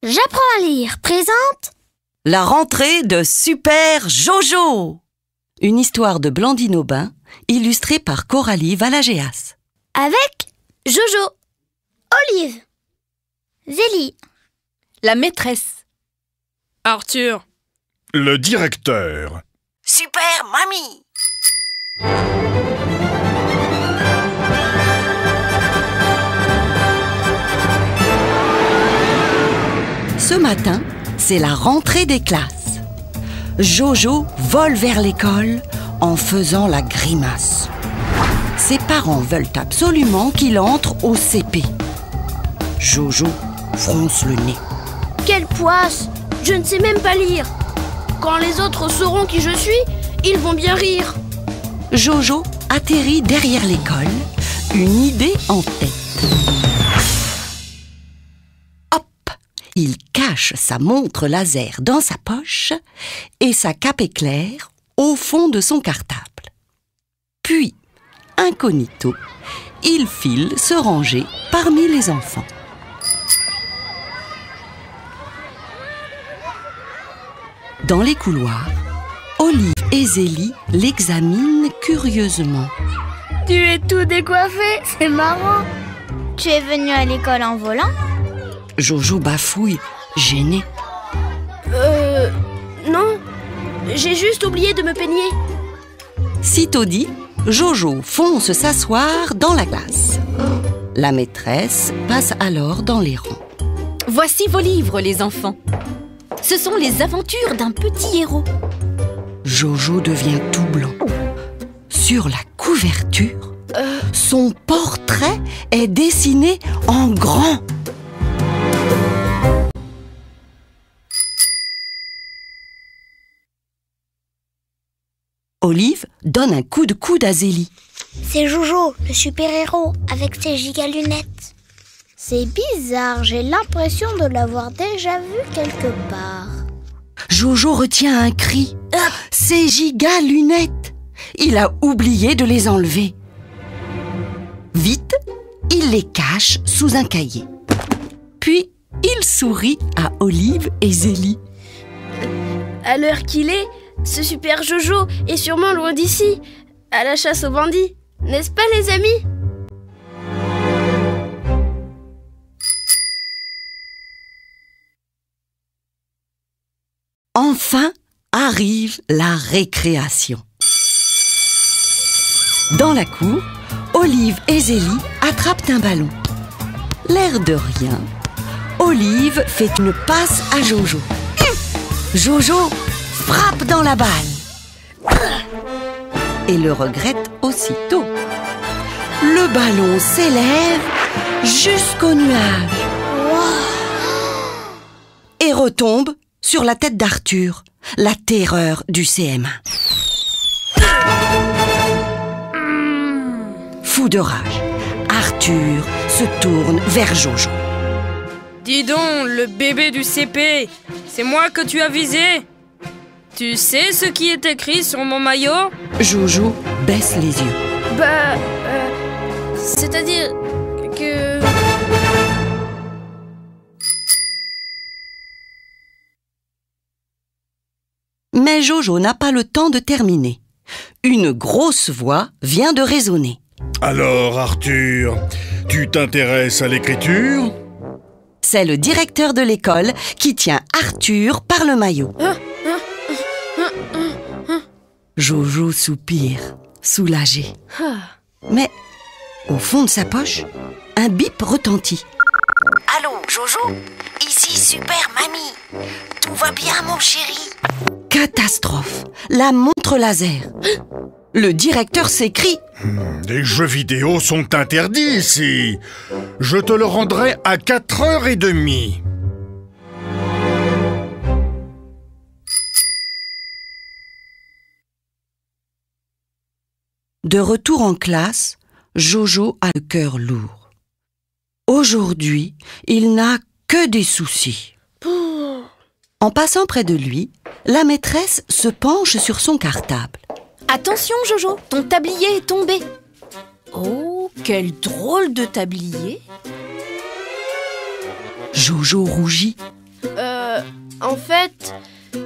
J'apprends à lire présente La rentrée de Super Jojo. Une histoire de Blandine Aubin, illustrée par Coralie Valagéas. avec Jojo, Olive, Zélie, La maîtresse, Arthur, Le directeur. Super Mamie. Ce matin, c'est la rentrée des classes. Jojo vole vers l'école en faisant la grimace. Ses parents veulent absolument qu'il entre au CP. Jojo fronce le nez. quelle poisse! Je ne sais même pas lire. Quand les autres sauront qui je suis, ils vont bien rire. Jojo atterrit derrière l'école, une idée en tête. Hop! Il cache sa montre laser dans sa poche et sa cape éclair au fond de son cartable. Puis, incognito, il file se ranger parmi les enfants. Dans les couloirs, Olive et Zélie l'examinent curieusement. Tu es tout décoiffé, c'est marrant. Tu es venu à l'école en volant? Jojo bafouille, gêné. Non. J'ai juste oublié de me peigner. Sitôt dit, Jojo fonce s'asseoir dans la classe. La maîtresse passe alors dans les rangs. voici vos livres, les enfants. Ce sont les aventures d'un petit héros. Jojo devient tout blanc. Sur la couverture, son portrait est dessiné en grand. Olive donne un coup de coude à Zélie. C'est Jojo, le super-héros, avec ses giga-lunettes. C'est bizarre, j'ai l'impression de l'avoir déjà vu quelque part. Jojo retient un cri. Ses giga lunettes! Il a oublié de les enlever. Vite, il les cache sous un cahier. Puis, il sourit à Olive et Zélie. À l'heure qu'il est, ce super Jojo est sûrement loin d'ici, à la chasse aux bandits. N'est-ce pas, les amis? Enfin arrive la récréation. Dans la cour, Olive et Zélie attrapent un ballon. L'air de rien, Olive fait une passe à Jojo. Jojo frappe dans la balle et le regrette aussitôt. Le ballon s'élève jusqu'au nuage et retombe sur la tête d'Arthur, la terreur du CM1. Fou de rage, Arthur se tourne vers Jojo. Dis donc, le bébé du CP, c'est moi que tu as visé? Tu sais ce qui est écrit sur mon maillot? Jojo baisse les yeux. C'est-à-dire que... Mais Jojo n'a pas le temps de terminer. Une grosse voix vient de résonner. Alors, Arthur, tu t'intéresses à l'écriture? C'est le directeur de l'école qui tient Arthur par le maillot. Jojo soupire, soulagé. Mais, au fond de sa poche, un bip retentit. Allô, Jojo? Ici Super Mamie. Tout va bien, mon chéri? Catastrophe! La montre laser. Le directeur s'écrie. Les jeux vidéo sont interdits ici. Je te le rendrai à 4h30. De retour en classe, Jojo a le cœur lourd. Aujourd'hui, il n'a que des soucis. En passant près de lui, la maîtresse se penche sur son cartable. Attention, Jojo, ton tablier est tombé. Oh, quel drôle de tablier. Jojo rougit. En fait,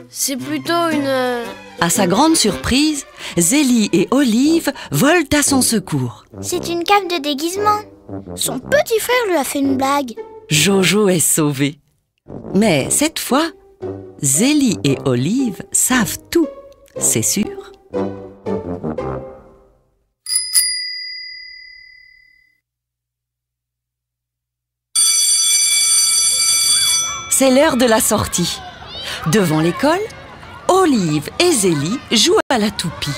c'est plutôt une... À sa grande surprise, Zélie et Olive volent à son secours. C'est une cape de déguisement. Son petit frère lui a fait une blague. Jojo est sauvé. Mais cette fois, Zélie et Olive savent tout, c'est sûr. C'est l'heure de la sortie. Devant l'école, Olive et Zélie jouent à la toupie.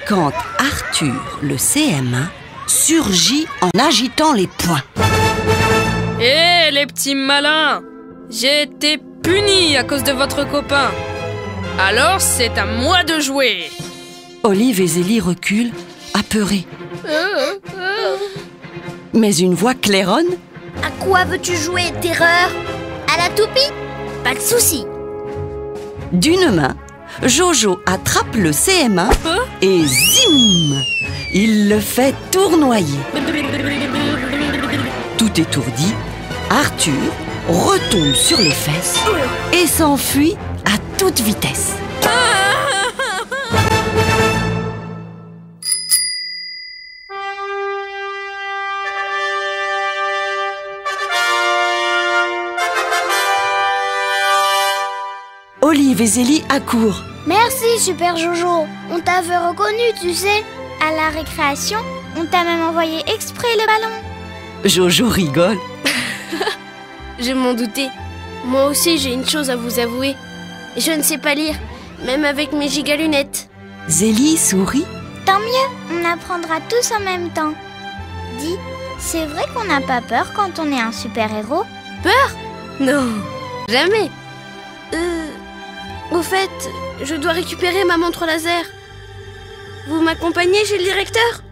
Quand Arthur, le CM1, surgit en agitant les poings. Hé, les petits malins! J'ai été puni à cause de votre copain. Alors, c'est à moi de jouer. Olive et Zélie reculent, apeurés. Mais une voix claironne. À quoi veux-tu jouer, terreur? À la toupie? Pas de souci. D'une main, Jojo attrape le CM1 et zim! Il le fait tournoyer. Tout étourdi, Arthur retombe sur les fesses et s'enfuit à toute vitesse. Olive et Zélie accourent. Merci, Super Jojo. On t'avait reconnu, tu sais. À la récréation, on t'a même envoyé exprès le ballon. Jojo rigole. Je m'en doutais. Moi aussi, j'ai une chose à vous avouer. Je ne sais pas lire, même avec mes gigalunettes. Zélie sourit. Tant mieux, on apprendra tous en même temps. Dis, c'est vrai qu'on n'a pas peur quand on est un super-héros? Non, jamais. Au fait, je dois récupérer ma montre laser. Vous m'accompagnez chez le directeur?